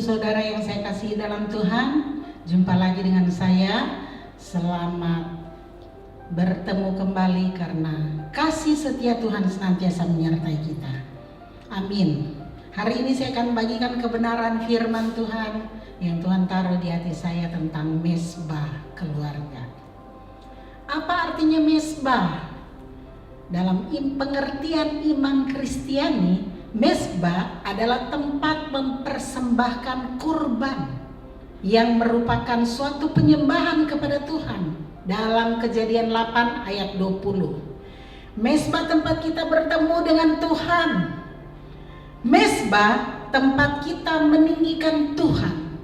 Ibu Saudara yang saya kasihi dalam Tuhan, jumpa lagi dengan saya. Selamat bertemu kembali karena kasih setia Tuhan senantiasa menyertai kita. Amin. Hari ini saya akan bagikan kebenaran firman Tuhan yang Tuhan taruh di hati saya tentang mesbah keluarga. Apa artinya mesbah? Dalam pengertian iman Kristiani, mesbah adalah tempat mempersembahkan kurban yang merupakan suatu penyembahan kepada Tuhan. Dalam Kejadian 8 ayat 20. Mesbah tempat kita bertemu dengan Tuhan. Mesbah tempat kita meninggikan Tuhan,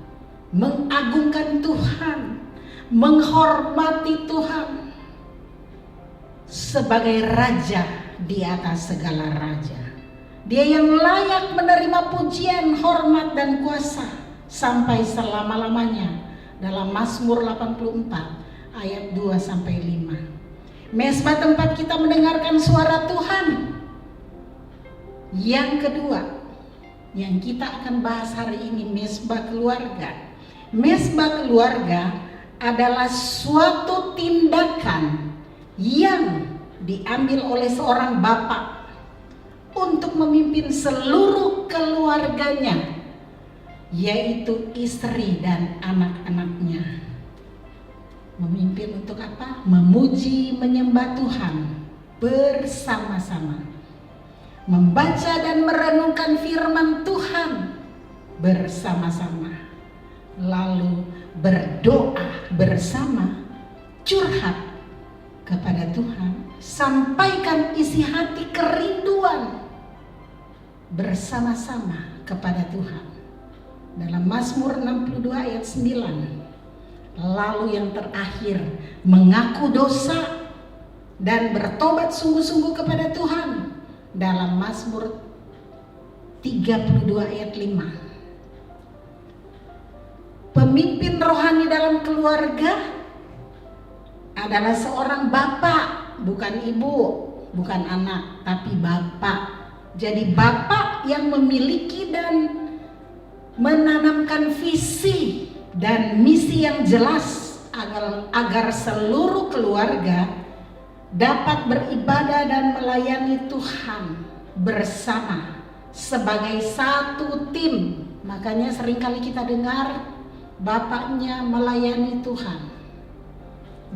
mengagungkan Tuhan, menghormati Tuhan sebagai raja di atas segala raja. Dia yang layak menerima pujian, hormat, dan kuasa sampai selama-lamanya. Dalam Mazmur 84 ayat 2-5. Mesbah tempat kita mendengarkan suara Tuhan. Yang kedua, yang kita akan bahas hari ini, mesbah keluarga. Mesbah keluarga adalah suatu tindakan yang diambil oleh seorang bapak untuk memimpin seluruh keluarganya, yaitu istri dan anak-anaknya. Memimpin untuk apa? Memuji, menyembah Tuhan bersama-sama, membaca dan merenungkan firman Tuhan bersama-sama, lalu berdoa bersama, curhat kepada Tuhan, sampaikan isi hati kerinduan bersama-sama kepada Tuhan. Dalam Mazmur 62 ayat 9. Lalu yang terakhir, mengaku dosa dan bertobat sungguh-sungguh kepada Tuhan. Dalam Mazmur 32 ayat 5. Pemimpin rohani dalam keluarga adalah seorang bapak, bukan ibu, bukan anak, tapi bapak. Jadi bapak yang memiliki dan menanamkan visi dan misi yang jelas agar seluruh keluarga dapat beribadah dan melayani Tuhan bersama sebagai satu tim. Makanya seringkali kita dengar bapaknya melayani Tuhan,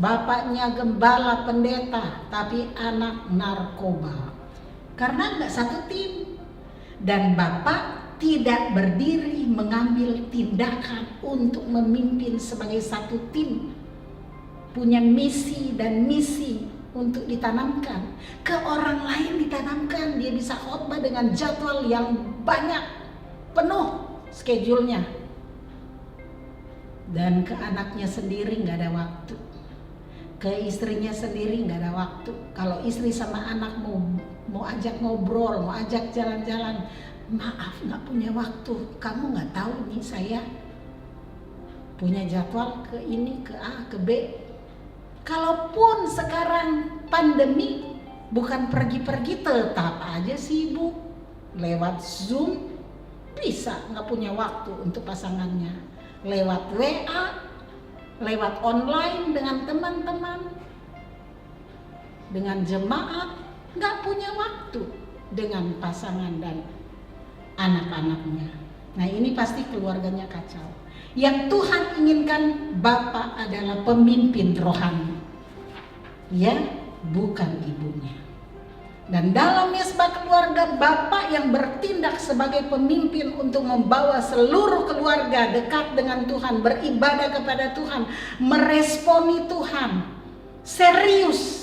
bapaknya gembala pendeta, tapi anak narkoba. Karena enggak satu tim. Dan bapak tidak berdiri mengambil tindakan untuk memimpin sebagai satu tim. Punya misi dan misi untuk ditanamkan. Ke orang lain ditanamkan. Dia bisa khotbah dengan jadwal yang banyak, penuh schedule-nya. Dan ke anaknya sendiri nggak ada waktu. Ke istrinya sendiri nggak ada waktu. Kalau istri sama anak mau ajak ngobrol, mau ajak jalan-jalan, maaf nggak punya waktu. Kamu nggak tahu nih, saya punya jadwal ke ini, ke A, ke B. Kalaupun sekarang pandemi, bukan pergi-pergi, tetap aja sibuk. Lewat Zoom bisa nggak punya waktu untuk pasangannya. Lewat WA, lewat online dengan teman-teman, dengan jemaat, nggak punya waktu dengan pasangan dan anak-anaknya. Nah, ini pasti keluarganya kacau. Yang Tuhan inginkan bapak adalah pemimpin rohani, ya, bukan ibunya. Dan dalam mesbah keluarga, bapak yang bertindak sebagai pemimpin untuk membawa seluruh keluarga dekat dengan Tuhan, beribadah kepada Tuhan, meresponi Tuhan, serius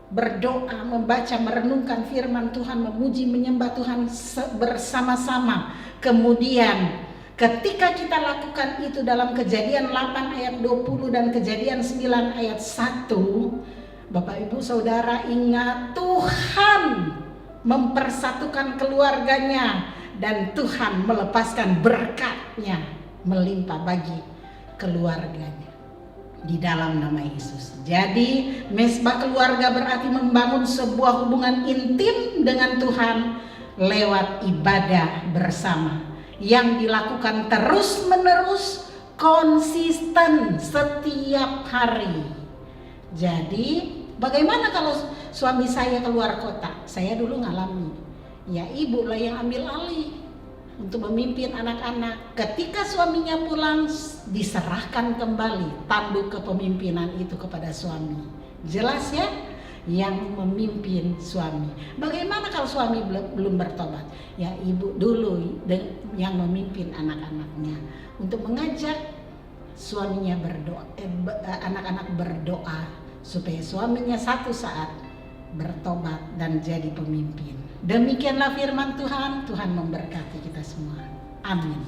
berdoa, membaca, merenungkan firman Tuhan, memuji, menyembah Tuhan bersama-sama. Kemudian ketika kita lakukan itu dalam Kejadian 8 ayat 20 dan Kejadian 9 ayat 1, Bapak Ibu Saudara ingat, Tuhan mempersatukan keluarganya dan Tuhan melepaskan berkat-Nya melimpah bagi keluarganya di dalam nama Yesus. Jadi mesbah keluarga berarti membangun sebuah hubungan intim dengan Tuhan lewat ibadah bersama. yang dilakukan terus-menerus, konsisten setiap hari. Jadi bagaimana kalau suami saya keluar kota? Saya dulu ngalami, ya ibu lah yang ambil alih untuk memimpin anak-anak. Ketika suaminya pulang, diserahkan kembali tanduk kepemimpinan itu kepada suami. Jelas ya, yang memimpin suami. Bagaimana kalau suami belum bertobat? Ya ibu dulu yang memimpin anak-anaknya untuk mengajak suaminya berdoa, anak-anak berdoa supaya suaminya satu saat bertobat dan jadi pemimpin. Demikianlah firman Tuhan. Tuhan memberkati kita semua. Amin.